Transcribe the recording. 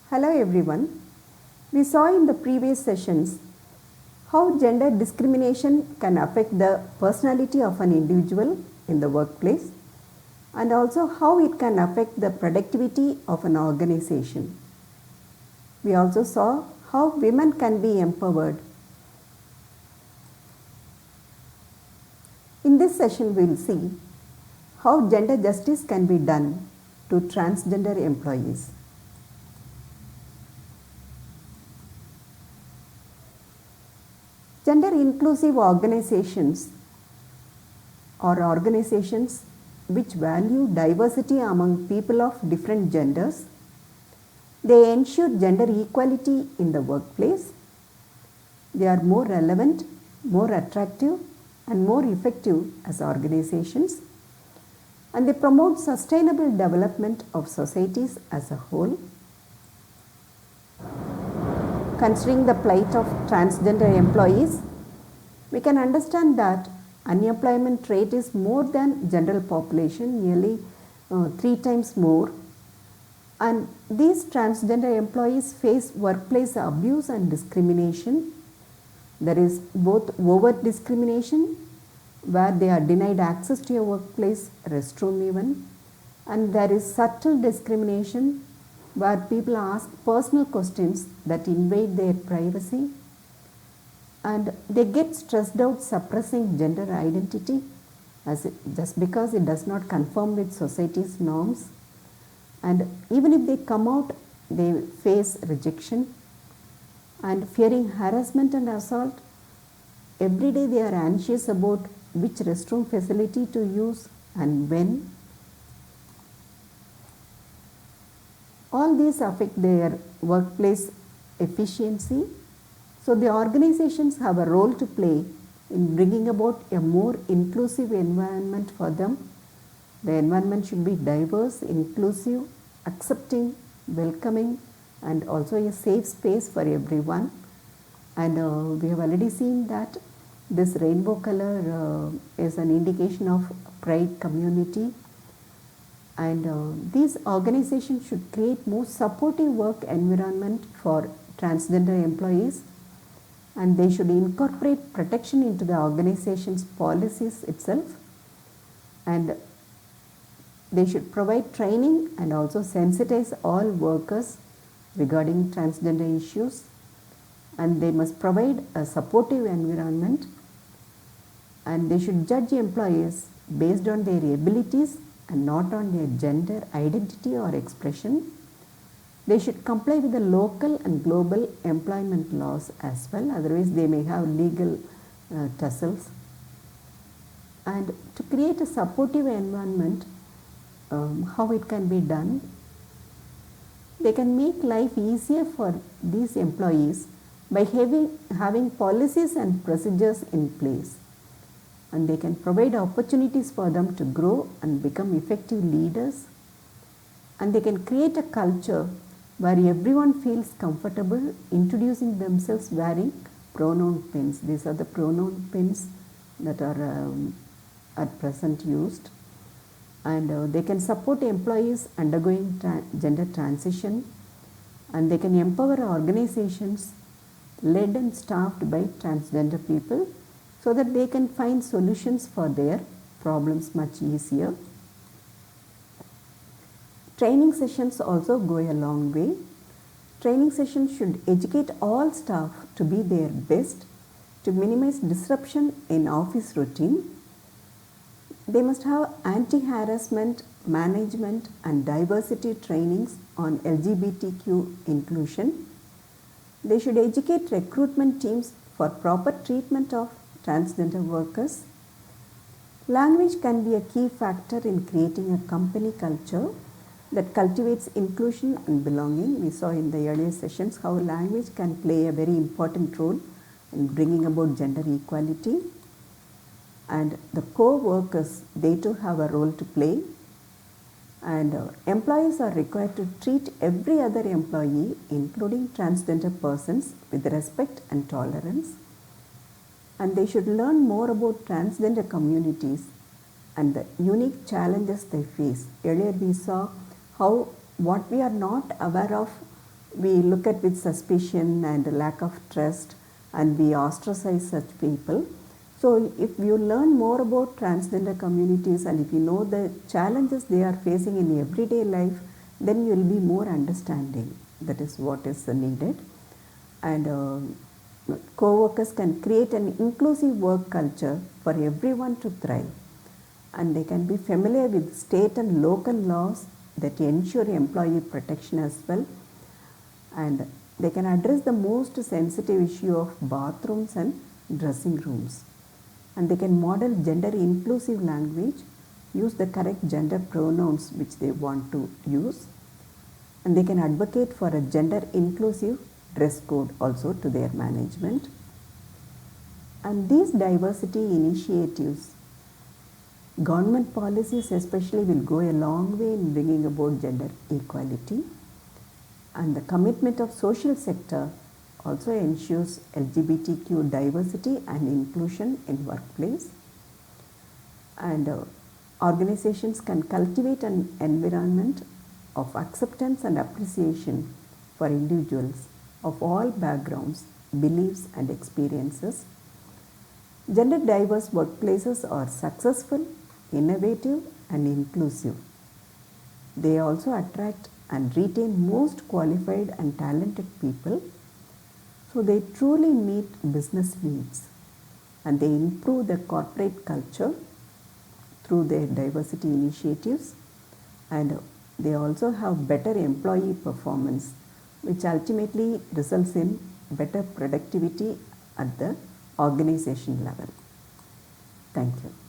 Hello everyone. We saw in the previous sessions how gender discrimination can affect the personality of an individual in the workplace and also how it can affect the productivity of an organization. We also saw how women can be empowered. In this session we will see how gender justice can be done to transgender employees. Gender inclusive organizations or organizations which value diversity among people of different genders. They ensure gender equality in the workplace. They are more relevant, more attractive and more effective as organizations, and they promote sustainable development of societies as a whole. Considering the plight of transgender employees, we can understand that unemployment rate is more than general population, nearly 3 times more. And these transgender employees face workplace abuse and discrimination. There is both overt discrimination, where they are denied access to a workplace restroom even, and there is subtle discrimination, where people ask personal questions that invade their privacy, and they get stressed out suppressing gender identity just because it does not conform with society's norms. And even if they come out, they face rejection and fearing harassment and assault. Every day they are anxious about which restroom facility to use and when. All these affect their workplace efficiency. So the organizations have a role to play in bringing about a more inclusive environment for them. The environment should be diverse, inclusive, accepting, welcoming, and also a safe space for everyone. And we have already seen that this rainbow color is an indication of pride community. And these organizations should create more supportive work environment for transgender employees, and they should incorporate protection into the organization's policies itself, and they should provide training and also sensitize all workers regarding transgender issues, and they must provide a supportive environment, and they should judge employees based on their abilities and not on their gender identity or expression. They should comply with the local and global employment laws as well, otherwise they may have legal tussles. And to create a supportive environment, how it can be done? They can make life easier for these employees by having policies and procedures in place. And they can provide opportunities for them to grow and become effective leaders. And they can create a culture where everyone feels comfortable introducing themselves wearing pronoun pins. These are the pronoun pins that are at present used. And they can support employees undergoing gender transition. And they can empower organizations led and staffed by transgender people, so that they can find solutions for their problems much easier. Training sessions also go a long way. Training sessions should educate all staff to be their best, to minimize disruption in office routine. They must have anti-harassment, management and diversity trainings on LGBTQ inclusion. They should educate recruitment teams for proper treatment of transgender workers. Language can be a key factor in creating a company culture that cultivates inclusion and belonging. We saw in the earlier sessions how language can play a very important role in bringing about gender equality. And the co-workers, they too have a role to play. And employees are required to treat every other employee, including transgender persons, with respect and tolerance. And they should learn more about transgender communities and the unique challenges they face. Earlier we saw how what we are not aware of we look at with suspicion and lack of trust, and we ostracize such people. So if you learn more about transgender communities and if you know the challenges they are facing in everyday life, then you will be more understanding. That is what is needed. And co-workers can create an inclusive work culture for everyone to thrive. And they can be familiar with state and local laws that ensure employee protection as well. And they can address the most sensitive issue of bathrooms and dressing rooms. And they can model gender inclusive language, use the correct gender pronouns which they want to use, and they can advocate for a gender inclusive dress code also to their management. And these diversity initiatives, government policies especially, will go a long way in bringing about gender equality. And the commitment of social sector also ensures LGBTQ diversity and inclusion in workplace. And organizations can cultivate an environment of acceptance and appreciation for individuals of all backgrounds, beliefs and experiences. Gender diverse workplaces are successful, innovative and inclusive. They also attract and retain most qualified and talented people. So they truly meet business needs and they improve the corporate culture through their diversity initiatives, and they also have better employee performance, which ultimately results in better productivity at the organization level. Thank you.